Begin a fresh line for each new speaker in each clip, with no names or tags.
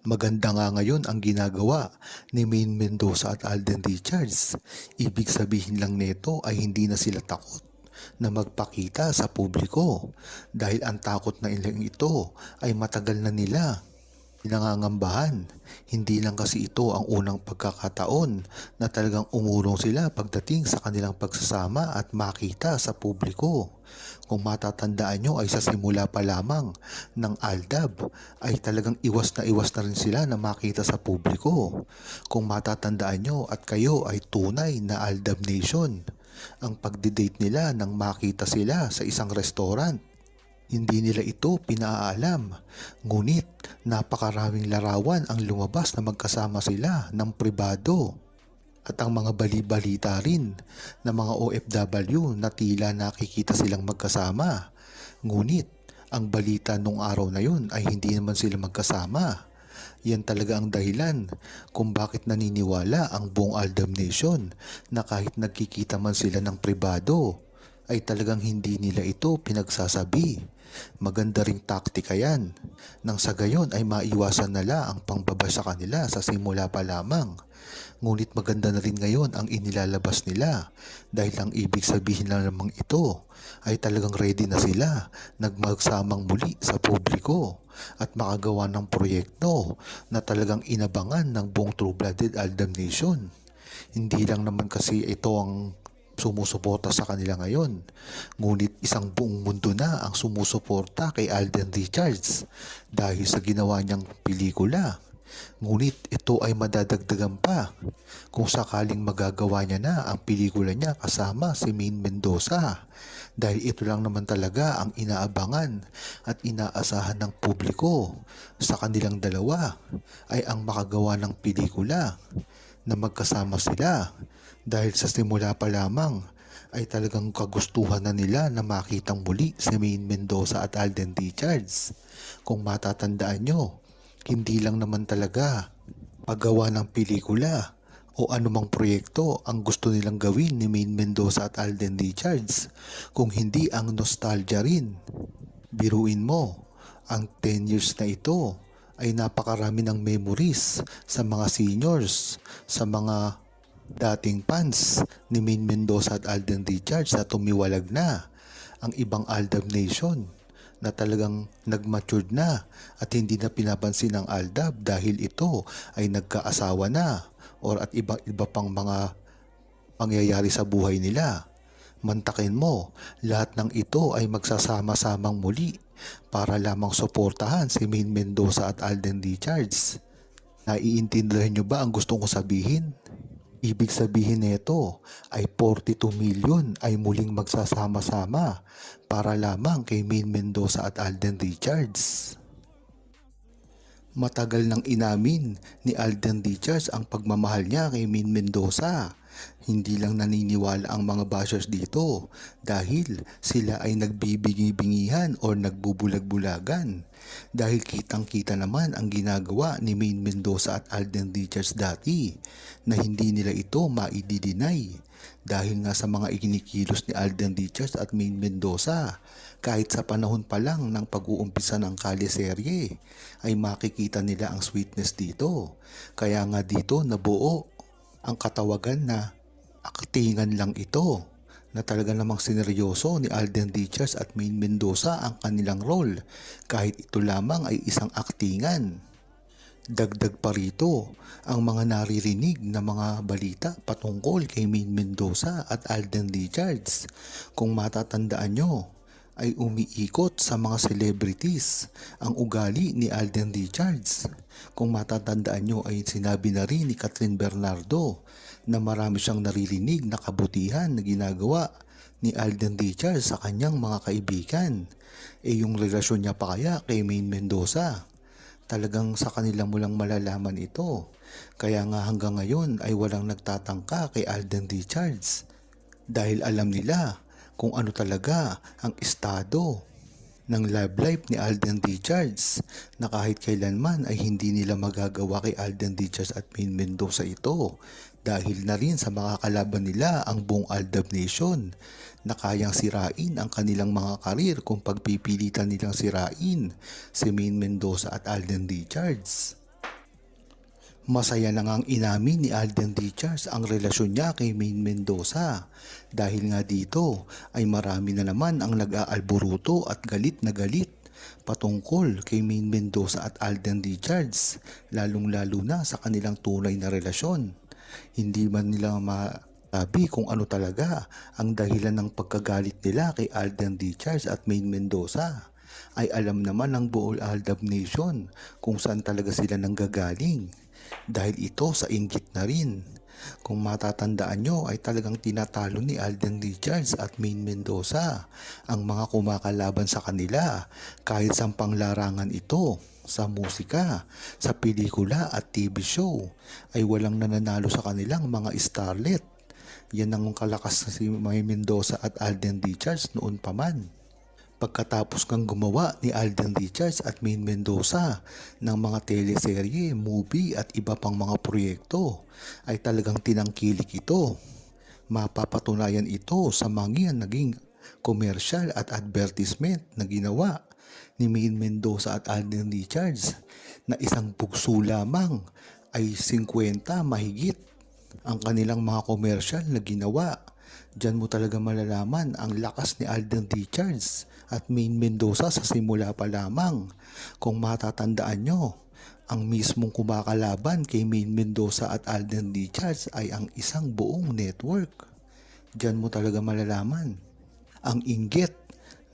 Maganda nga ngayon ang ginagawa ni Maine Mendoza at Alden Richards. Ibig sabihin lang nito ay hindi na sila takot na magpakita sa publiko dahil ang takot na ilang ito ay matagal na nila pinangangambahan. Hindi lang kasi ito ang unang pagkakataon na talagang umurong sila pagdating sa kanilang pagsasama at makita sa publiko. Kung matatandaan nyo ay sa simula pa lamang ng Aldab ay talagang iwas na rin sila na makita sa publiko. Kung matatandaan nyo at kayo ay tunay na Aldab Nation, ang pagdidate nila nang makita sila sa isang restaurant. Hindi nila ito pinaalam, ngunit napakaraming larawan ang lumabas na magkasama sila ng pribado. At ang mga bali-balita rin ng mga OFW na tila nakikita silang magkasama. Ngunit ang balita nung araw na yun ay hindi naman sila magkasama. Yan talaga ang dahilan kung bakit naniniwala ang buong Aldab Nation na kahit nagkikita man sila ng pribado ay talagang hindi nila ito pinagsasabi. Maganda ring taktika yan. Nang sa gayon ay maiwasan nila ang pangbaba sa kanila sa simula pa lamang. Ngunit maganda na rin ngayon ang inilalabas nila dahil ang ibig sabihin na lamang ito ay talagang ready na sila nagmagsamang muli sa publiko at makagawa ng proyekto na talagang inabangan ng buong True-Blooded Aldab Nation. Hindi lang naman kasi ito ang sumusuporta sa kanila ngayon. Ngunit isang buong mundo na ang sumusuporta kay Alden Richards dahil sa ginawa niyang pelikula. Ngunit ito ay madadagdagan pa kung sakaling magagawa niya na ang pelikula niya kasama si Maine Mendoza. Dahil ito lang naman talaga ang inaabangan at inaasahan ng publiko sa kanilang dalawa ay ang makagawa ng pelikula na magkasama sila. Dahil sa simula pa lamang ay talagang kagustuhan na nila na makitang muli si Maine Mendoza at Alden Richards. Kung matatandaan nyo, hindi lang naman talaga paggawa ng pelikula o anumang proyekto ang gusto nilang gawin ni Maine Mendoza at Alden Richards, kung hindi ang nostalgia rin. Biruin mo, ang 10 years na ito ay napakarami ng memories sa mga seniors, sa mga dating fans ni Maine Mendoza at Alden Richards na tumiwalag na ang ibang Aldab Nation na talagang nag-matured na at hindi na pinapansin ng Aldab dahil ito ay nagkaasawa na or at iba pang mga pangyayari sa buhay nila. Mantakin mo, lahat ng ito ay magsasama-samang muli para lamang suportahan si Maine Mendoza at Alden Richards. Naiintindihan nyo ba ang gusto kong sabihin? Ibig sabihin nito ay 42 million ay muling magsasama-sama para lamang kay Maine Mendoza at Alden Richards. Matagal nang inamin ni Alden Richards ang pagmamahal niya kay Maine Mendoza. Hindi lang naniniwala ang mga bashers dito dahil sila ay nagbibingi-bingihan o nagbubulag-bulagan. Dahil kitang-kita naman ang ginagawa ni Maine Mendoza at Alden Richards dati na hindi nila ito maididinay. Dahil nga sa mga ikinikilos ni Alden Richards at Maine Mendoza, kahit sa panahon pa lang ng pag-uumpisa ng Kali-serye ay makikita nila ang sweetness dito. Kaya nga dito nabuo ang katawagan na aktingan lang ito, na talaga namang sineryoso ni Alden Richards at Maine Mendoza ang kanilang role kahit ito lamang ay isang aktingan. Dagdag pa rito ang mga naririnig na mga balita patungkol kay Maine Mendoza at Alden Richards. Kung matatandaan nyo, ay umiikot sa mga celebrities ang ugali ni Alden Richards. Kung matatandaan nyo ay sinabi na rin ni Catherine Bernardo na marami siyang naririnig na kabutihan na ginagawa ni Alden Richards sa kanyang mga kaibigan. Yung relasyon niya pa kaya kay Maine Mendoza? Talagang sa kanila mo lang malalaman ito. Kaya nga hanggang ngayon ay walang nagtatangka kay Alden Richards dahil alam nila kung ano talaga ang estado ng love life ni Alden Richards na kahit kailanman ay hindi nila magagawa kay Alden Richards at Maine Mendoza ito dahil na rin sa mga kalaban nila ang buong Aldab Nation na kayang sirain ang kanilang mga karir kung pagpipilitan nilang sirain si Maine Mendoza at Alden Richards. Masaya na ngang inamin ni Alden Richards ang relasyon niya kay Maine Mendoza. Dahil nga dito ay marami na naman ang nag-aalburuto at galit na galit patungkol kay Maine Mendoza at Alden Richards, lalong-lalo na sa kanilang tunay na relasyon. Hindi man nila masabi kung ano talaga ang dahilan ng pagkagalit nila kay Alden Richards at Maine Mendoza. Ay alam naman ng buong Aldab Nation kung saan talaga sila nanggagaling. Dahil ito sa inggit na rin. Kung matatandaan nyo ay talagang tinatalo ni Alden Richards at Maine Mendoza ang mga kumakalaban sa kanila kahit sa panglarangan ito, sa musika, sa pelikula at TV show ay walang nananalo sa kanilang mga starlet. Yan ang kalakas na si Maine Mendoza at Alden Richards noon pa man. Pagkatapos kang gumawa ni Alden Richards at Maine Mendoza ng mga teleserye, movie at iba pang mga proyekto ay talagang tinangkilik ito. Mapapatunayan ito sa mga naging commercial at advertisement na ginawa ni Maine Mendoza at Alden Richards na isang bugso lamang ay 50 mahigit ang kanilang mga commercial na ginawa. Diyan mo talaga malalaman ang lakas ni Alden Richards at Maine Mendoza sa simula pa lamang. Kung matatandaan nyo, ang mismong kumakalaban kay Maine Mendoza at Alden Richards ay ang isang buong network. Diyan mo talaga malalaman ang inggit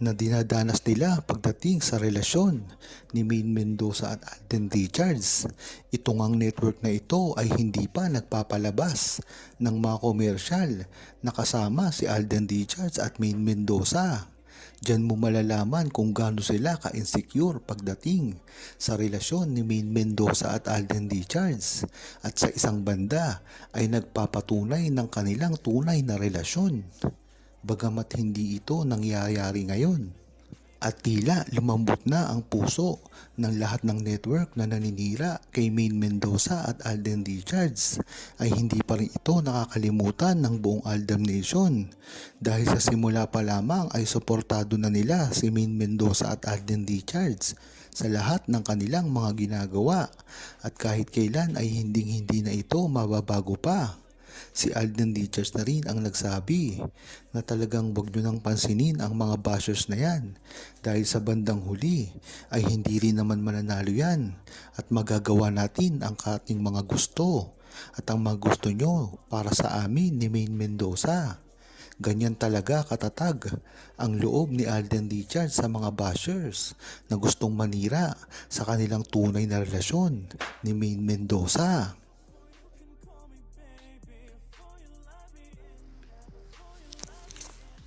na dinadanas nila pagdating sa relasyon ni Maine Mendoza at Alden Richards. Ito ngang network na ito ay hindi pa nagpapalabas ng mga komersyal na kasama si Alden Richards at Maine Mendoza. Diyan mo malalaman kung gaano sila ka-insecure pagdating sa relasyon ni Maine Mendoza at Alden Richards at sa isang banda ay nagpapatunay ng kanilang tunay na relasyon. Bagamat hindi ito nangyayari ngayon. At tila lumambot na ang puso ng lahat ng network na naninira kay Maine Mendoza at Alden Richards ay hindi pa rin ito nakakalimutan ng buong Aldab Nation dahil sa simula pa lamang ay suportado na nila si Maine Mendoza at Alden Richards sa lahat ng kanilang mga ginagawa at kahit kailan ay hindi na ito mababago pa. Si Alden Richards na rin ang nagsabi na talagang wag nyo nang pansinin ang mga bashers na yan dahil sa bandang huli ay hindi rin naman mananalo yan at magagawa natin ang ating mga gusto at ang mga gusto nyo para sa amin ni Maine Mendoza. Ganyan talaga katatag ang loob ni Alden Richards sa mga bashers na gustong manira sa kanilang tunay na relasyon ni Maine Mendoza.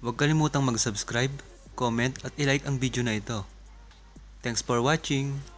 Huwag kalimutang mag-subscribe, comment at i-like ang video na ito. Thanks for watching!